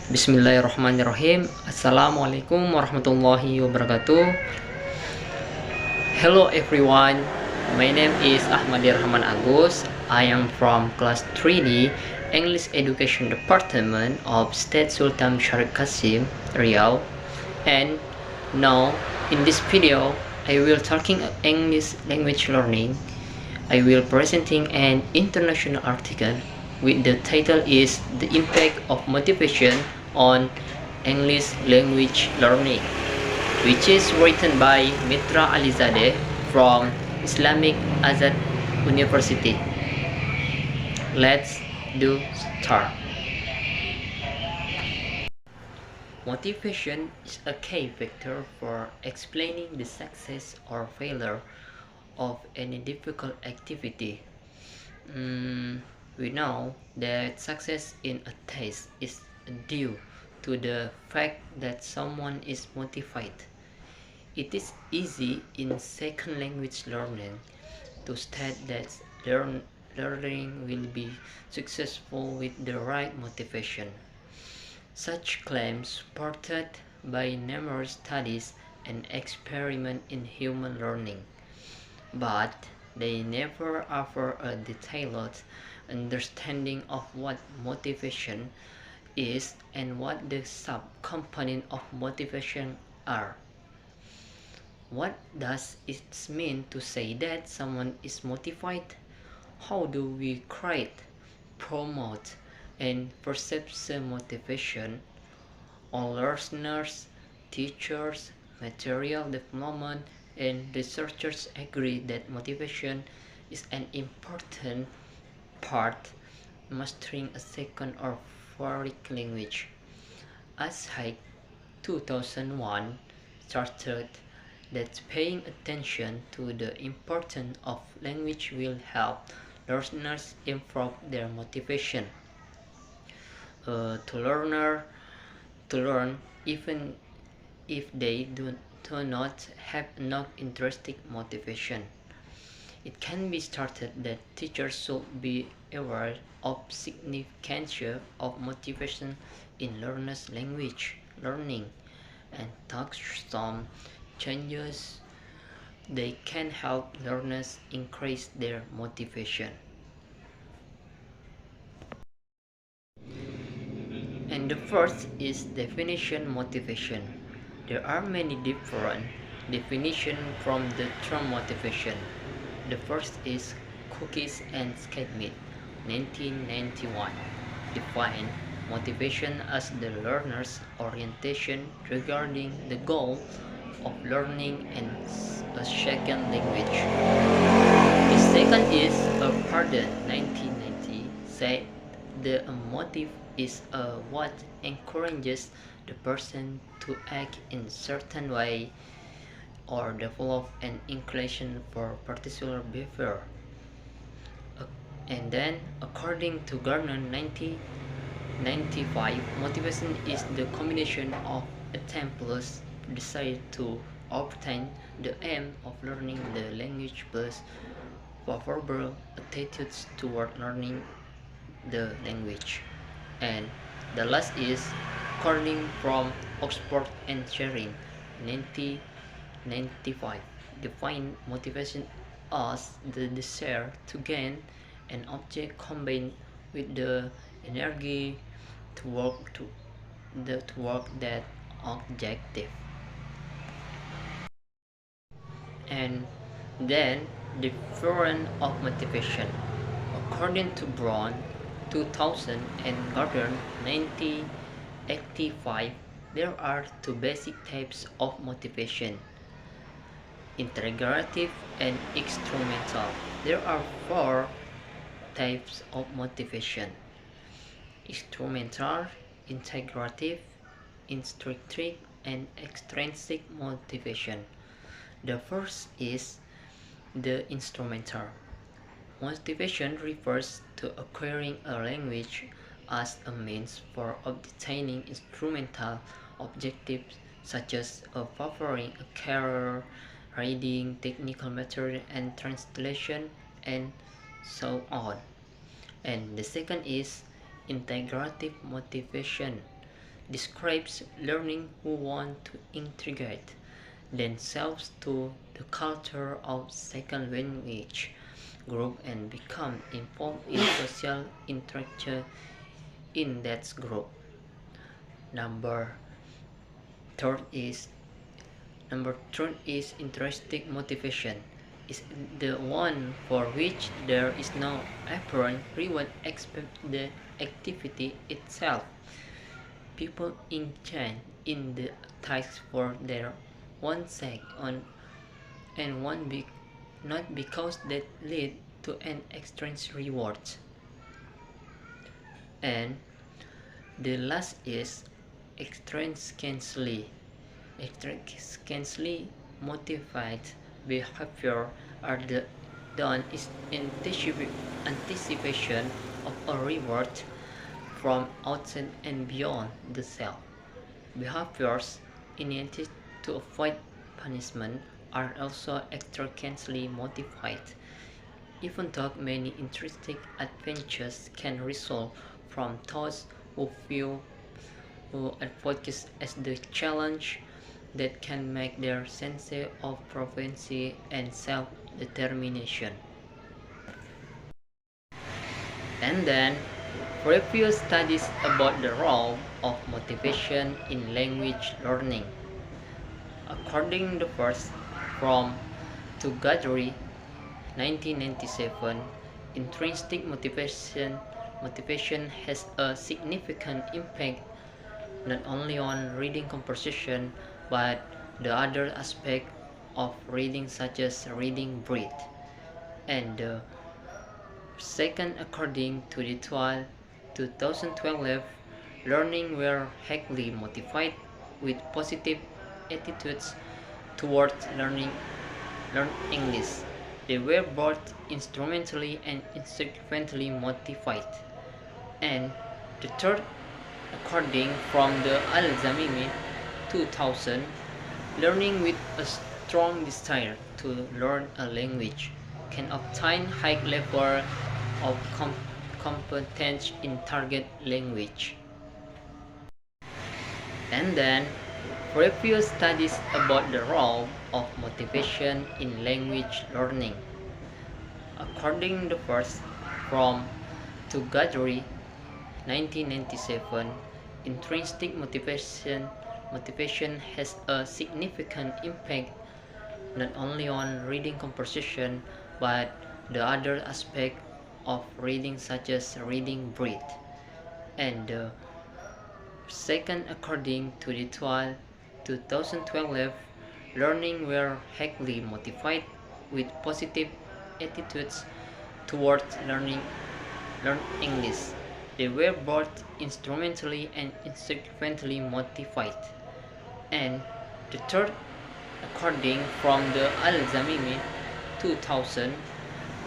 Bismillahirrahmanirrahim. Assalamualaikum warahmatullahi wabarakatuh. Hello everyone. My name is Ahmadi Rahman Agus. I am from class 3D English Education Department of State Sultan Syarif Qasim, Riau. And now in this video I will talking English language learning. I will presenting an international article with the title is The Impact of Motivation on English Language Learning, which is written by Mitra Alizadeh from Islamic Azad University. Let's do start. Motivation is a key factor for explaining the success or failure of any difficult activity. We know that success in a test is due to the fact that someone is motivated. It is easy in second language learning to state that learning will be successful with the right motivation. Such claims supported by numerous studies and experiments in human learning, but they never offer a detailed understanding of what motivation is and what the subcomponents of motivation are. What does it mean to say that someone is motivated? How do we create, promote, and perceive motivation? All learners, teachers, material development, and researchers agree that motivation is an important part mastering a second or foreign language. As High 2001 started that paying attention to the importance of language will help learners improve their motivation to learn even if they do not have enough intrinsic motivation. It can be started that teachers should be aware of significance of motivation in learners' language learning and take some changes they can help learners increase their motivation. And the first is definition motivation. There are many different definitions from the term motivation. The first is Cookies and Skidmore, 1991, defined motivation as the learner's orientation regarding the goal of learning in a second language. The second is Pardon, 1990, said the motive is what encourages the person to act in certain way or develop an inclination for particular behavior. And then, according to Garner 1995, motivation is the combination of attempt plus desire to obtain the aim of learning the language plus favorable attitudes toward learning the language. And the last is according from Oxford and Sharing 1995, define motivation as the desire to gain an object combined with the energy to work that objective. And then difference of motivation. According to Brown 2000 and Gardner 1985, there are two basic types of motivation: integrative and instrumental. There are four types of motivation: instrumental, integrative, intrinsic, and extrinsic motivation. The first is the instrumental. Motivation refers to acquiring a language as a means for obtaining instrumental objectives such as favoring a career, reading, technical material and translation, and so on. And the second is integrative motivation. describes learning who want to integrate themselves to the culture of second language group and become involved in social interaction in that group. Number third is intrinsic motivation is the one for which there is no apparent reward except the activity itself. People engage in the task for their own sake and not because that lead to an extrinsic reward. And the last is extrinsically motivated behavior are done is anticipation of a reward from outside and beyond the self. Behaviors intended to avoid punishment are also extrinsically motivated, even though many intrinsic adventures can result from those who view advocates as the challenge that can make their sense of proficiency and self-determination. And then, review studies about the role of motivation in language learning. According to the first from Tugadri 1997, intrinsic motivation has a significant impact not only on reading comprehension but the other aspect of reading such as reading breadth. And second, according to the 2012 learning were highly motivated with positive attitudes towards learn English. They were both instrumentally and instrumentally motivated. And the third, according from the Al-Zamimi 2000, learning with a strong desire to learn a language can obtain high level of competence in target language. And then, review studies about the role of motivation in language learning. According to the first from Tugadri 1997, intrinsic motivation has a significant impact not only on reading comprehension but the other aspect of reading such as reading breadth. And second, according to the 2012 learning were highly motivated with positive attitudes towards learn English. They were both instrumentally and instrumentally motivated. And the third, according from the Al-Zamimi 2000,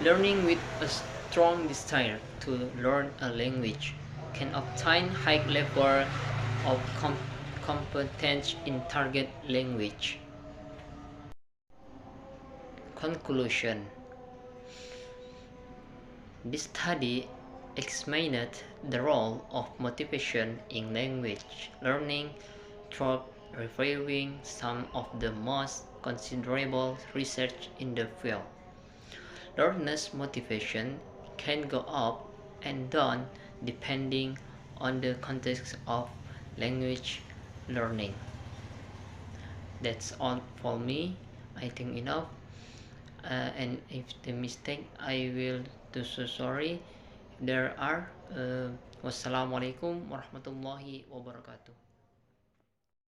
learning with a strong desire to learn a language can obtain high level of competence in target language. Conclusion. This study examined the role of motivation in language learning through reviewing some of the most considerable research in the field. Learners' motivation can go up and down depending on the context of language learning. That's all for me. I think enough. And if the mistake, I will do so sorry. There are. Wassalamualaikum warahmatullahi wabarakatuh.